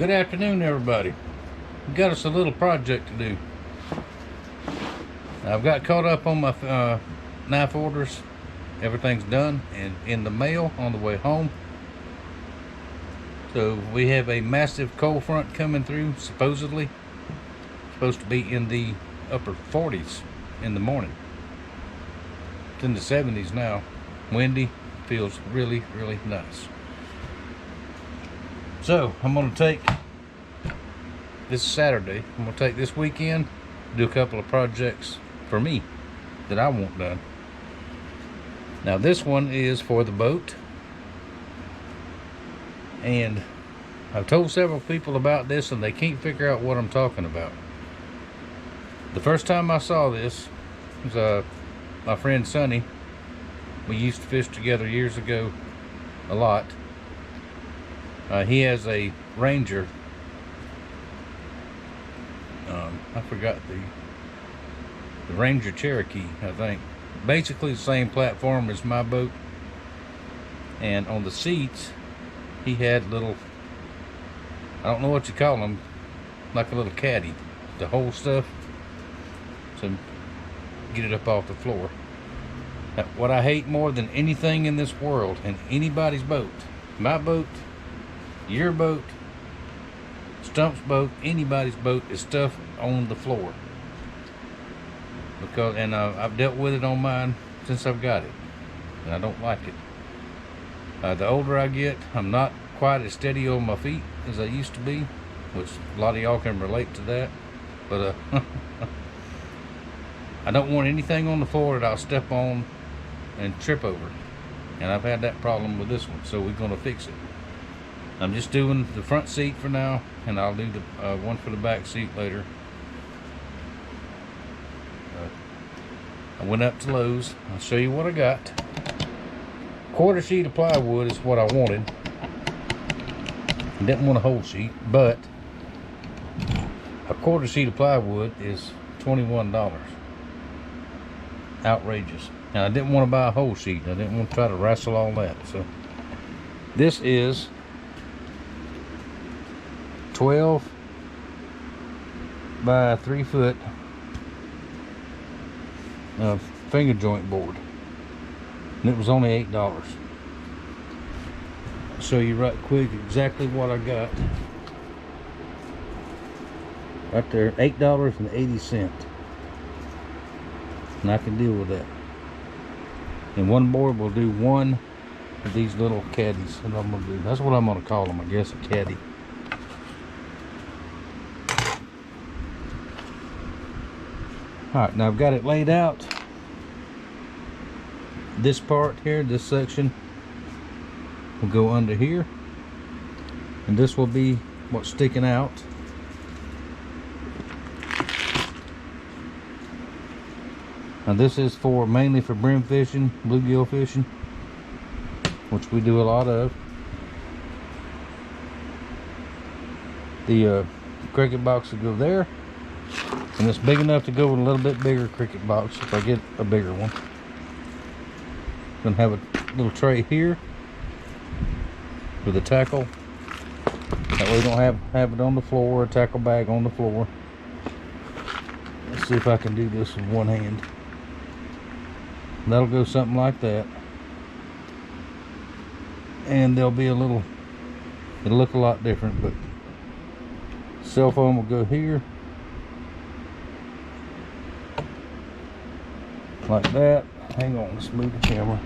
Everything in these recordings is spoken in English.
Good afternoon, everybody. We got us a little project to do. I've got caught up on my knife orders. Everything's done and in the mail on the way home. So we have a massive cold front coming through, supposedly. Supposed to be in the upper 40s in the morning. It's in the 70s now. Windy, feels really, really nice. So I'm going to take this Saturday. I'm going to take this weekend, do a couple of projects for me that I want done. Now this one is for the boat, and I've told several people about this and they can't figure out what I'm talking about. The first time I saw this was my friend Sonny. We used to fish together years ago a lot. He has a Ranger. I forgot the Ranger Cherokee, I think. Basically the same platform as my boat. And on the seats, he had little, I don't know what you call them, like a little caddy to hold stuff, to get it up off the floor. Now, what I hate more than anything in this world, in anybody's boat, my boat, your boat, Stump's boat, anybody's boat, is stuff on the floor. Because, and I've dealt with it on mine since I've got it, and I don't like it. The older I get, I'm not quite as steady on my feet as I used to be, which a lot of y'all can relate to that. But I don't want anything on the floor that I'll step on and trip over, and I've had that problem with this one, so we're going to fix it. I'm just doing the front seat for now, and I'll do the one for the back seat later. I went up to Lowe's. I'll show you what I got. Quarter sheet of plywood is what I wanted. I didn't want a whole sheet, but a quarter sheet of plywood is $21. Outrageous. And I didn't want to buy a whole sheet. I didn't want to try to wrestle all that. So this is 12 by 3 foot finger joint board, and it was only $8. I'll show you right quick exactly what I got. Right there, $8.80, and I can deal with that. And one board will do one of these little caddies that I'm gonna do. That's what I'm gonna call them, I guess, a caddy. Alright, now I've got it laid out. This part here, this section, will go under here, and this will be what's sticking out. Now this is for mainly for brim fishing, bluegill fishing, which we do a lot of. The cricket box will go there. And it's big enough to go in a little bit bigger cricket box if I get a bigger one. Gonna have a little tray here with a tackle. That way we don't have it on the floor, a tackle bag on the floor. Let's see if I can do this with one hand. That'll go something like that. And there'll be a little, it'll look a lot different, but cell phone will go here. Like that. Hang on, let's move the camera.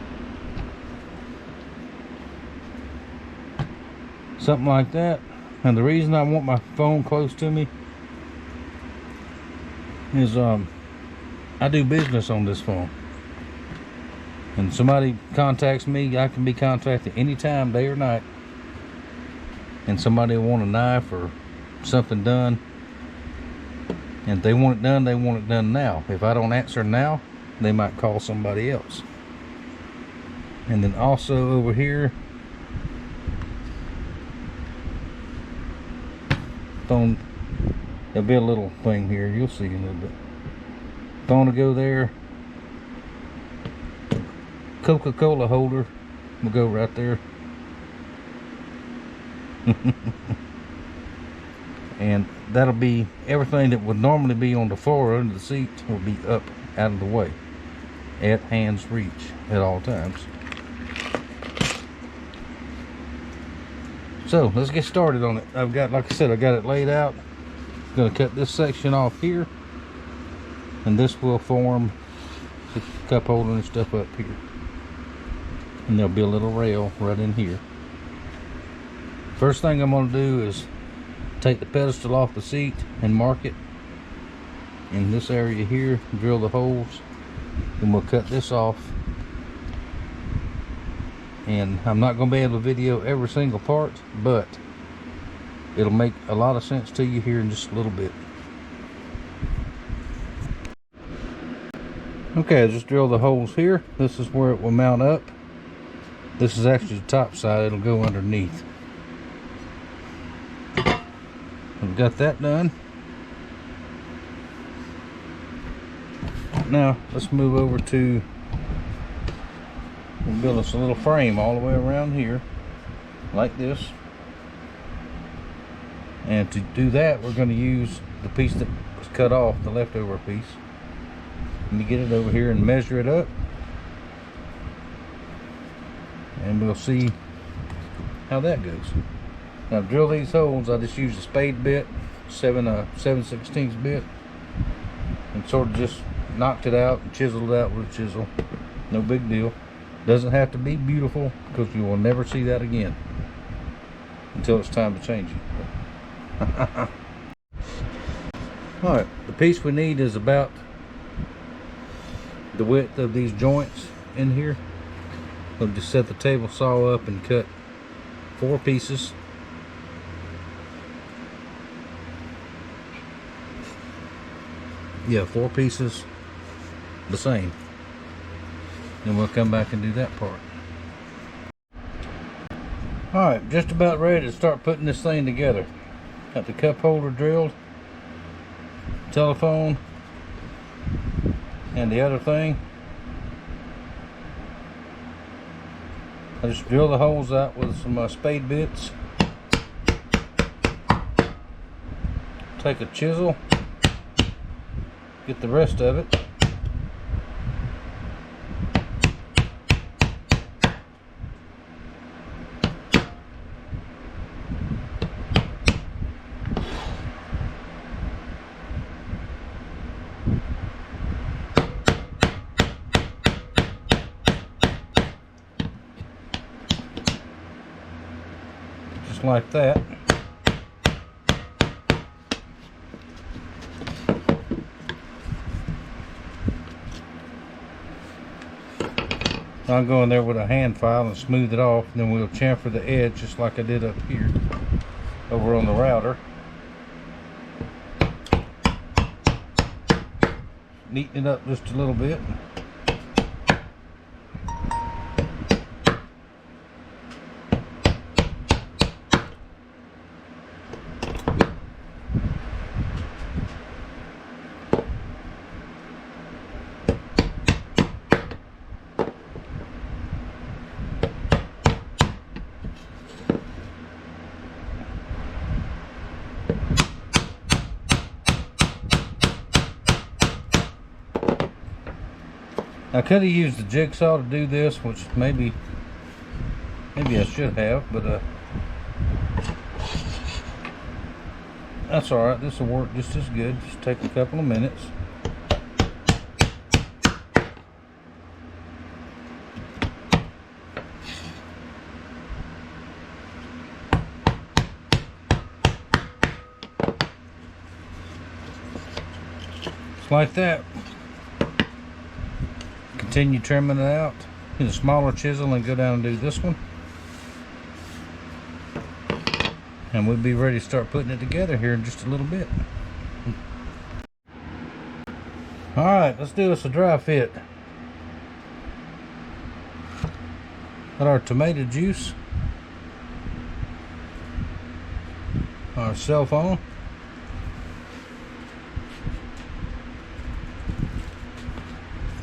Something like that. And the reason I want my phone close to me is I do business on this phone. And somebody contacts me, I can be contacted anytime, day or night. And somebody will want a knife or something done. And if they want it done, they want it done now. If I don't answer now, they might call somebody else. And then also over here, phone, there'll be a little thing here, you'll see in a little bit. Phone to go there. Coca-Cola holder will go right there. and that'll be everything that would normally be on the floor under the seat will be up out of the way at hand's reach at all times. So let's get started on it. I've got, like I said, I got it laid out. I'm going to cut this section off here, and this will form the cup holder and stuff up here, and there'll be a little rail right in here. First thing I'm going to do is take the pedestal off the seat and mark it in this area here, drill the holes, then we'll cut this off. And I'm not going to be able to video every single part, but it'll make a lot of sense to you here in just a little bit. Okay, I just drilled the holes here. This is where it will mount up. This is actually the top side, it'll go underneath. I've got that done. Now let's move over to, we'll build us a little frame all the way around here like this, and to do that we're going to use the piece that was cut off, the leftover piece. Let me get it over here and measure it up, and we'll see how that goes. Now, to drill these holes, I just used a spade bit, 7/16 bit, and sort of just knocked it out and chiseled it out with a chisel. No big deal. Doesn't have to be beautiful, because you will never see that again until it's time to change it. Alright, the piece we need is about the width of these joints in here. We'll just set the table saw up and cut 4 pieces. Yeah, 4 pieces the same. Then we'll come back and do that part. Alright, just about ready to start putting this thing together. Got the cup holder drilled, telephone, and the other thing. I just drill the holes out with some spade bits. Take a chisel, get the rest of it. Just like that. I'll go in there with a hand file and smooth it off, and then we'll chamfer the edge just like I did up here over on the router. Neaten it up just a little bit. I could have used the jigsaw to do this, which maybe I should have, but that's alright. This will work just as good. Just take a couple of minutes. Just like that. Continue trimming it out. Use a smaller chisel and go down and do this one. And we'll be ready to start putting it together here in just a little bit. Alright, let's do us a dry fit. Got our tomato juice, our cell phone,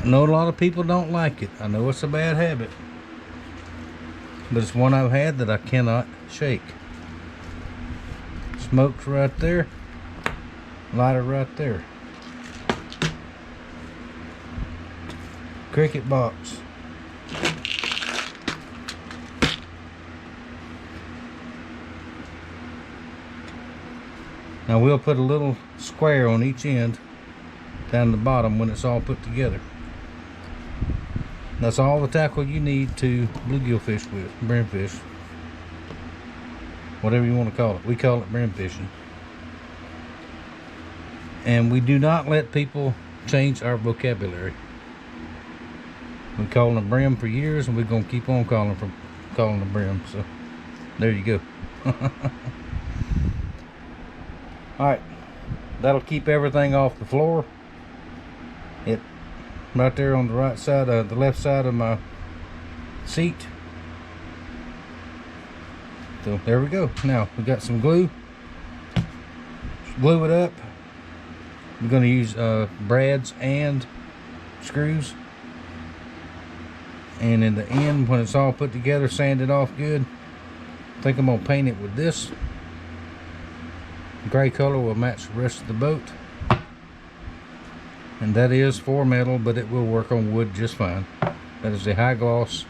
I know a lot of people don't like it. I know it's a bad habit, but it's one I've had that I cannot shake. Just Smokes right there. Lighter right there. Cricket box. Now we'll put a little square on each end down the bottom when it's all put together. That's all the tackle you need to bluegill fish with, brim fish. Whatever you want to call it. We call it brim fishing. And we do not let people change our vocabulary. We call them brim for years, and we're going to keep on calling them brim. So there you go. Alright, that'll keep everything off the floor. It right there on the right side, the left side of my seat. So there we go. Now we got some glue. Just glue it up. I'm going to use brads and screws. And in the end, when it's all put together, sand it off good. I think I'm going to paint it with this. Gray color will match the rest of the boat. And that is for metal, but it will work on wood just fine. That is the high gloss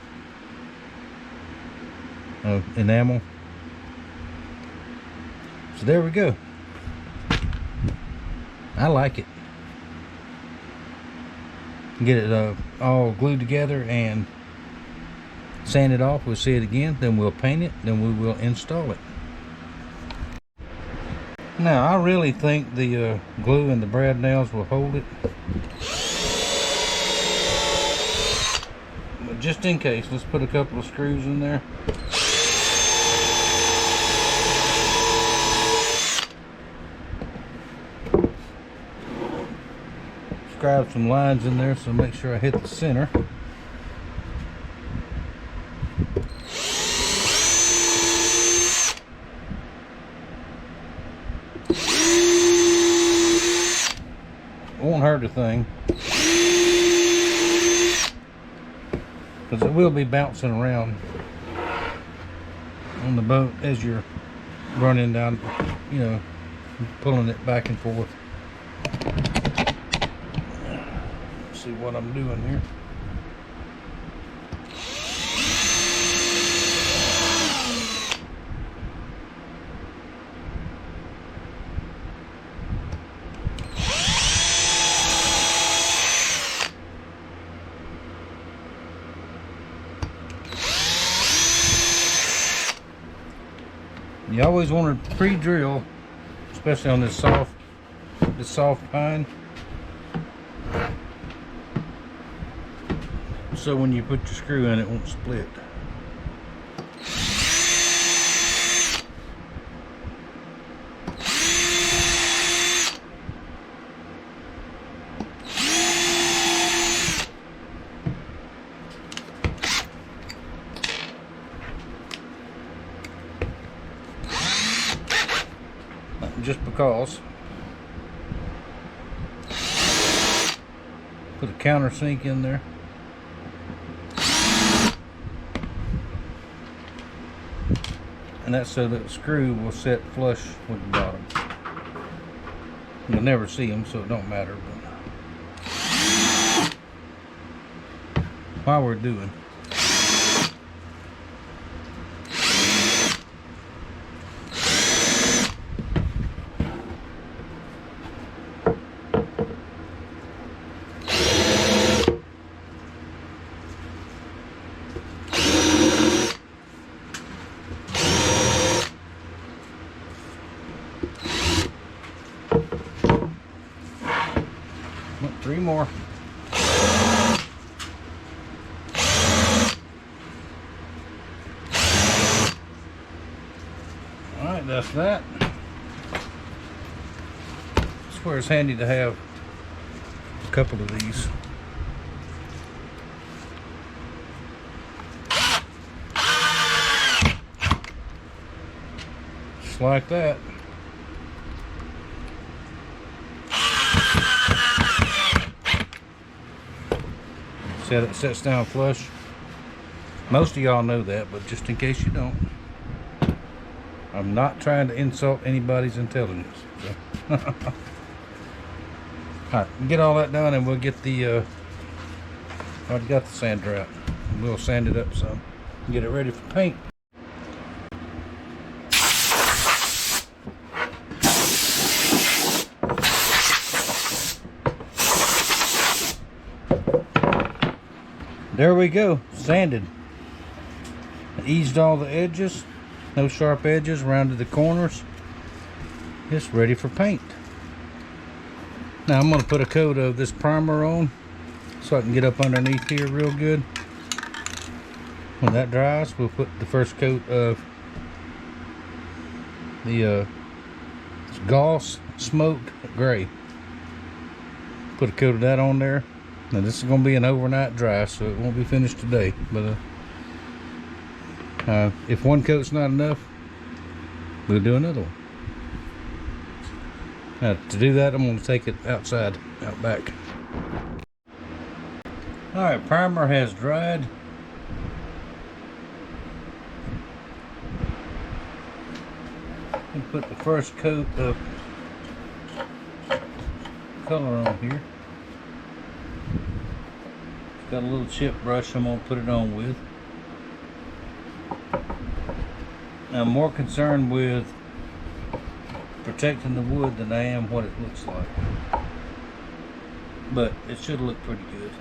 enamel. So there we go. I like it. Get it all glued together and sand it off. We'll see it again, then we'll paint it, then we will install it. Now I really think the glue and the brad nails will hold it, but just in case, let's put a couple of screws in there. Scribe some lines in there so make sure I hit the center. Won't hurt a thing, because it will be bouncing around on the boat as you're running down, you know, pulling it back and forth. Let's see what I'm doing here. You always want to pre-drill, especially on this soft pine, so when you put your screw in, it won't split. Just because. Put a countersink in there. And that's so that the screw will set flush with the bottom. You'll never see them, so it don't matter. But while we're doing, three more. Alright, that's that. That's where it's handy to have a couple of these. Just like that. It sets down flush. Most of y'all know that, but just in case you don't. I'm not trying to insult anybody's intelligence. So. Alright, get all that done and we'll get the already got the sander out. We'll sand it up some. Get it ready for paint. There we go, sanded. Eased all the edges, no sharp edges, rounded the corners. It's ready for paint. Now I'm going to put a coat of this primer on so I can get up underneath here real good. When that dries, we'll put the first coat of the Goss Smoked Gray. Put a coat of that on there. Now this is going to be an overnight dry, so it won't be finished today. But if one coat's not enough, we'll do another one. Now to do that, I'm going to take it outside, out back. Alright, primer has dried. And put the first coat of color on here. Got a little chip brush I'm going to put it on with. I'm more concerned with protecting the wood than I am what it looks like. But it should look pretty good.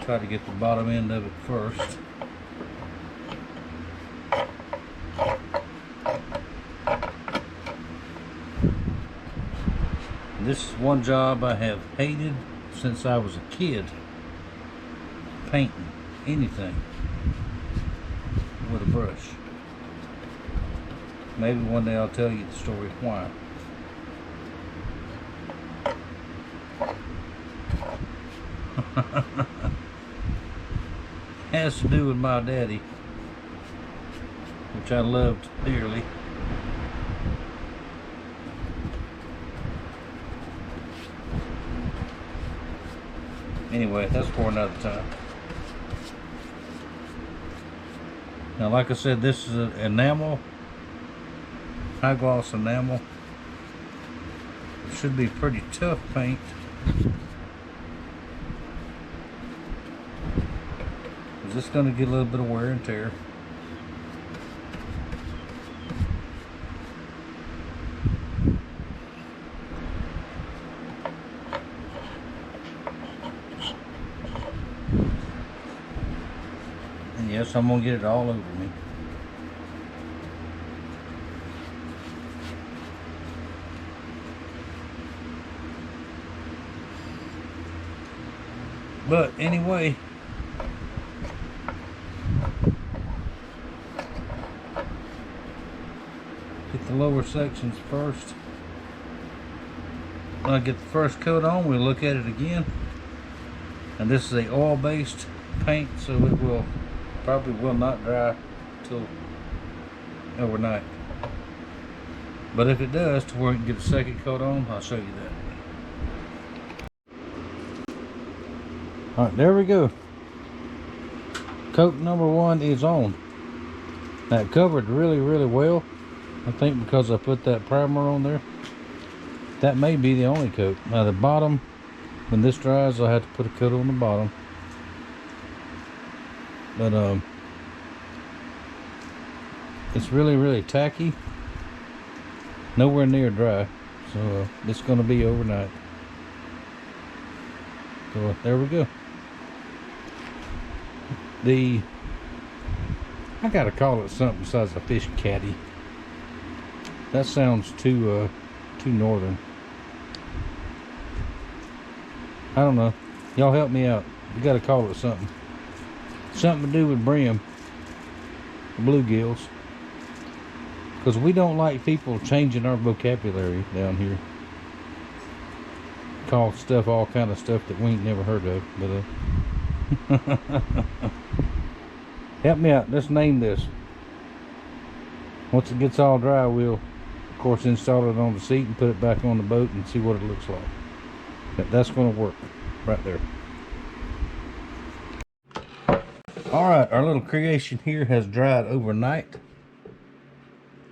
Try to get the bottom end of it first. This is one job I have hated since I was a kid. Painting anything with a brush. Maybe one day I'll tell you the story why. Has to do with my daddy, which I loved dearly. Anyway, that's for another time. Now, like I said, this is an enamel, high gloss enamel. It should be pretty tough paint. Because it's going to get a little bit of wear and tear. And yes, I'm going to get it all over me. But anyway, get the lower sections first. When I get the first coat on, we'll look at it again. And this is a oil-based paint, so it will probably will not dry till overnight. But if it does, to where we can get a second coat on, I'll show you that. Alright, there we go. Coat number one is on. That covered really, really well. I think because I put that primer on there. That may be the only coat. Now the bottom, when this dries, I'll have to put a coat on the bottom. But it's really, really tacky. Nowhere near dry. So it's going to be overnight. So there we go. I gotta call it something besides a fish caddy. That sounds too northern. I don't know. Y'all help me out. You gotta call it something. Something to do with brim. Bluegills. Because we don't like people changing our vocabulary down here. Call stuff all kind of stuff that we ain't never heard of. But help me out. Let's name this. Once it gets all dry, we'll of course install it on the seat and put it back on the boat and see what it looks like. That's going to work right there. All right, our little creation here has dried overnight.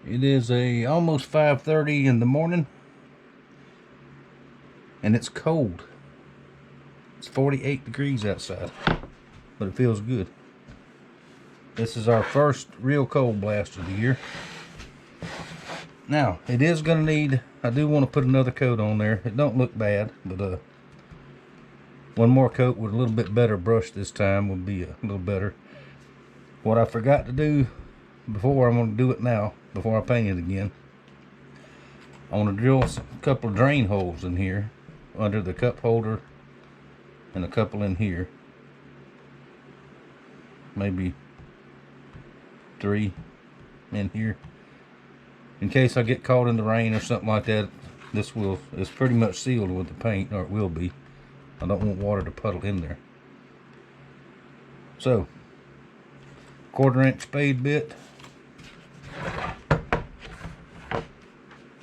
It is almost 5:30 in the morning, and it's cold. It's 48 degrees outside, but it feels good. This is our first real cold blast of the year. Now, it is going to need, I do want to put another coat on there. It don't look bad, but one more coat with a little bit better brush this time would be a little better. What I forgot to do before, I'm going to do it now, before I paint it again. I want to drill a couple of drain holes in here, under the cup holder, and a couple in here. Maybe 3 in here. In case I get caught in the rain or something like that, it's pretty much sealed with the paint, or it will be. I don't want water to puddle in there. So, 1/4 inch spade bit.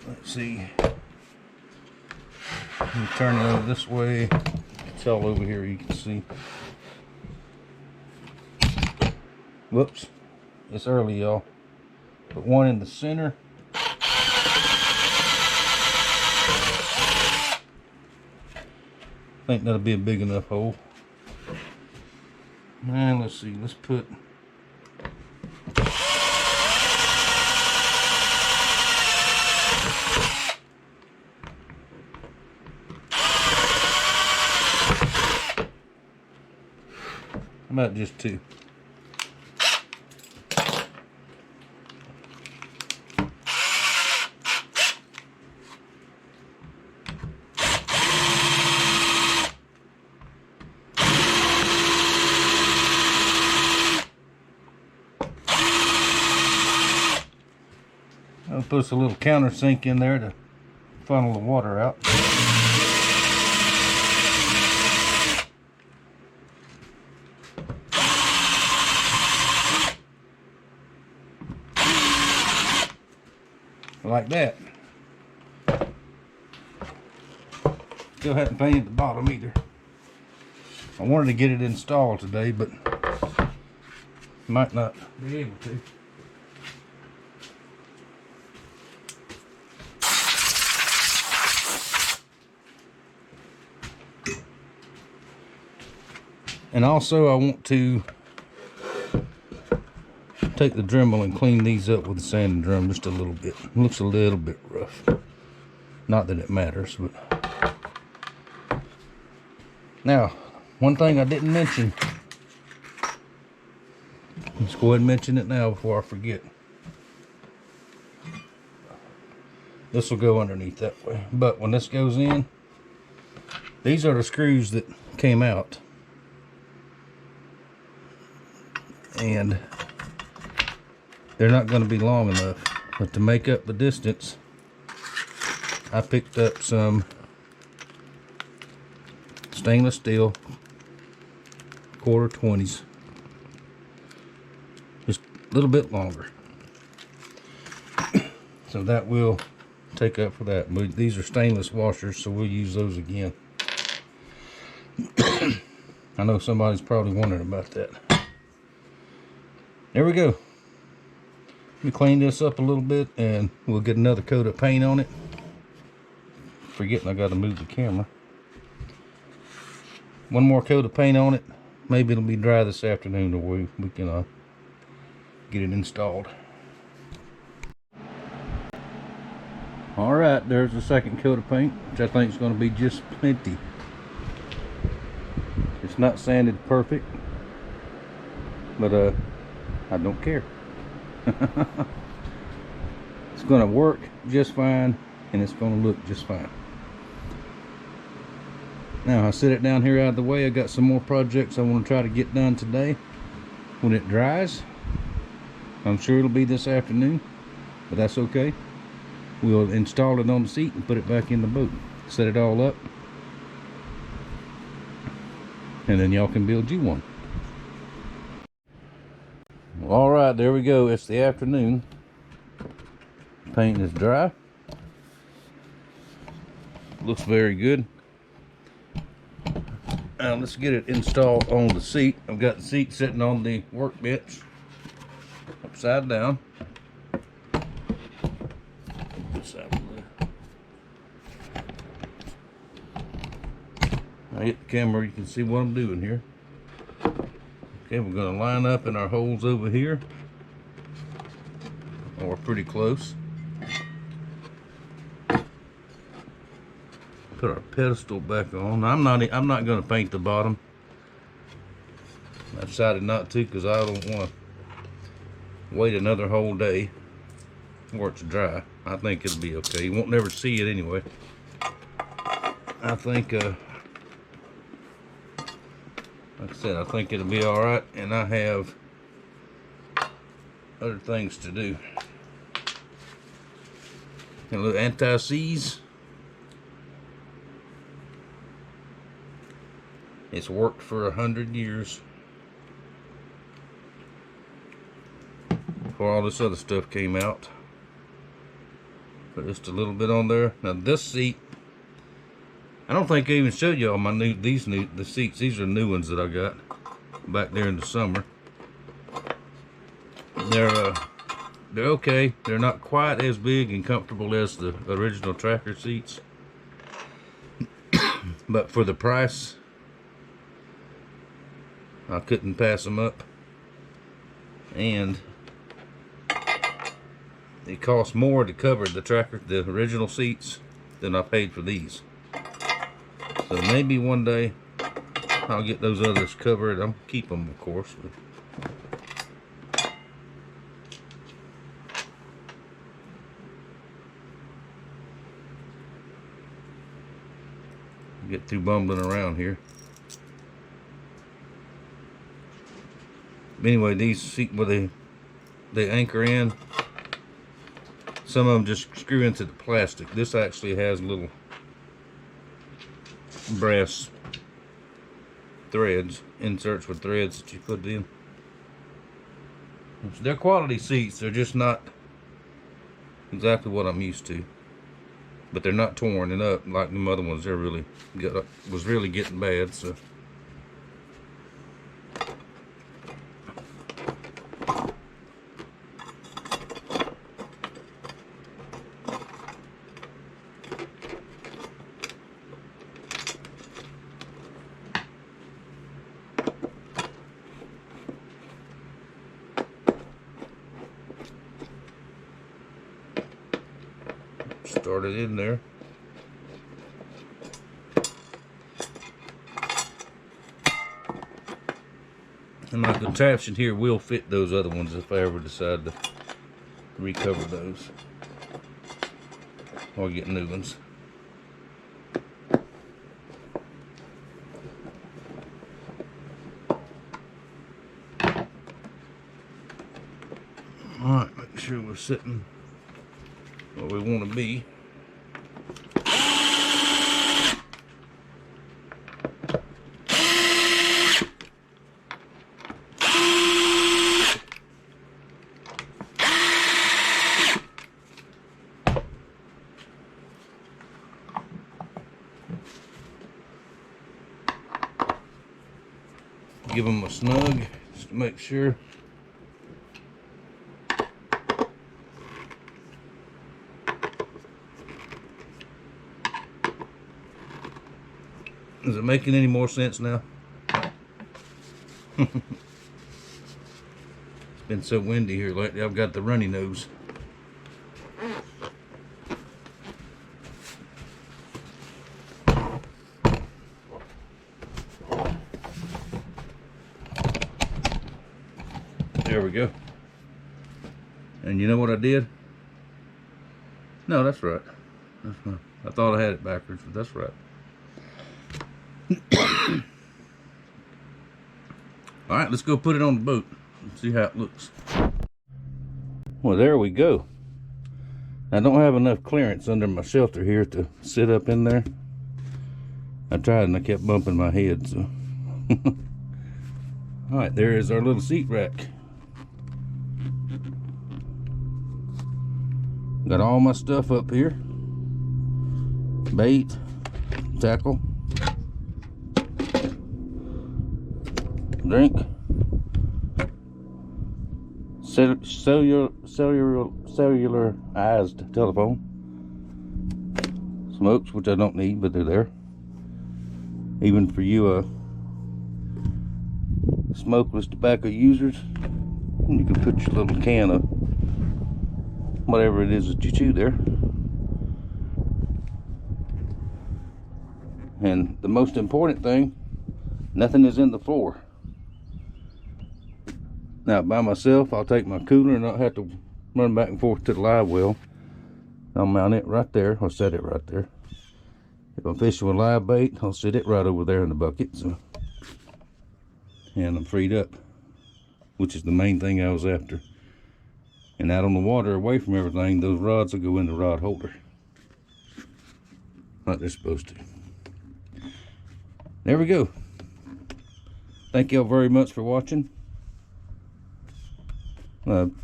Let's see. Let me turn it over this way. It's all over here, you can see. Whoops. It's early, y'all. Put one in the center. I think that'll be a big enough hole. And let's see, let's put about just 2. I'll put a little countersink in there to funnel the water out. Like that. Still hadn't painted the bottom either. I wanted to get it installed today, but might not be able to. And also I want to take the Dremel and clean these up with the sanding drum just a little bit. It looks a little bit rough. Not that it matters, but now, one thing I didn't mention. Let's go ahead and mention it now before I forget. This will go underneath that way. But when this goes in, these are the screws that came out. And they're not going to be long enough. But to make up the distance, I picked up some stainless steel 1/4 20s. Just a little bit longer. So that will take up for that. But these are stainless washers, so we'll use those again. I know somebody's probably wondering about that. There we go. Let me clean this up a little bit and we'll get another coat of paint on it. Forgetting I got to move the camera. One more coat of paint on it. Maybe it'll be dry this afternoon, or we can get it installed. Alright, there's the second coat of paint, which I think is going to be just plenty. It's not sanded perfect, but I don't care. It's going to work just fine, and it's going to look just fine. Now I set it down here out of the way. I got some more projects I want to try to get done today. When it dries, I'm sure it'll be this afternoon, but that's okay. We'll install it on the seat and put it back in the boat. Set it all up, and then y'all can build you one. All right, there we go. It's the afternoon. Paint is dry. Looks very good. Now let's get it installed on the seat. I've got the seat sitting on the workbench, upside down. This out of there. I hit the camera, you can see what I'm doing here. Okay, we're going to line up in our holes over here. Oh, we're pretty close. Put our pedestal back on. I'm not going to paint the bottom. I decided not to because I don't want to wait another whole day for it to dry. I think it'll be okay. You won't never see it anyway. I think, like I said, I think it'll be all right. And I have other things to do. A little anti-seize. It's worked for 100 years. Before all this other stuff came out. Put just a little bit on there. Now this seat, I don't think I even showed y'all my the seats. These are new ones that I got back there in the summer. They're okay. They're not quite as big and comfortable as the original Tracker seats. But for the price, I couldn't pass them up. And it cost more to cover the original seats than I paid for these. So maybe one day I'll get those others covered. I'll keep them, of course. But get through bumbling around here. Anyway, these seats where they anchor in, some of them just screw into the plastic. This actually has little brass threads, inserts with threads that you put in. They're quality seats. They're just not exactly what I'm used to, but they're not torn and up like the other ones. They're really was really getting bad. So. Started in there. And my contraption here will fit those other ones if I ever decide to recover those or get new ones. Alright, make sure we're sitting where we want to be. Give them a snug just to make sure. Is it making any more sense now? It's been so windy here lately. I've got the runny nose. There we go. And you know what I did? No, that's right. That's right. I thought I had it backwards, but that's right. Alright, let's go put it on the boat and see how it looks. Well, there we go. I don't have enough clearance under my shelter here to sit up in there. I tried and I kept bumping my head, so. Alright, there is our little seat rack. Got all my stuff up here. Bait, tackle. drink. Cellularized telephone. Smokes, which I don't need, but they're there. Even for you smokeless tobacco users, you can put your little can of whatever it is that you chew there. And the most important thing, nothing is in the floor. Now by myself, I'll take my cooler and I'll have to run back and forth to the live well. I'll mount it right there, or set it right there. If I'm fishing with live bait, I'll set it right over there in the bucket. So, and I'm freed up, which is the main thing I was after. And out on the water, away from everything, those rods will go in the rod holder, like they're supposed to. There we go. Thank y'all very much for watching.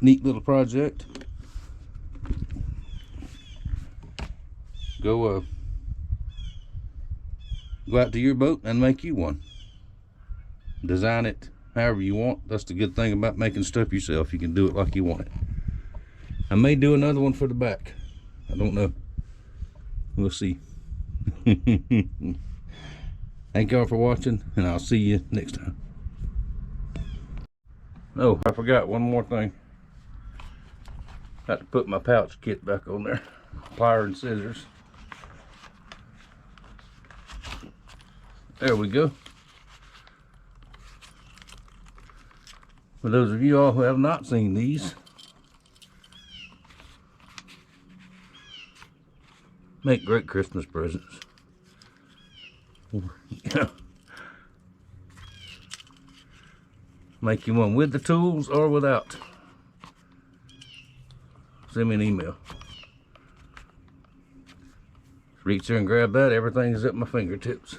Neat little project. Go out to your boat and make you one. Design it however you want. That's the good thing about making stuff yourself. You can do it like you want it. I may do another one for the back. I don't know. We'll see. Thank y'all for watching, and I'll see you next time. Oh, I forgot one more thing. Got to put my pouch kit back on there. Plier and scissors. There we go. For those of you all who have not seen these, make great Christmas presents. Make you one with the tools or without. Send me an email. Reach there and grab that. Everything is at my fingertips.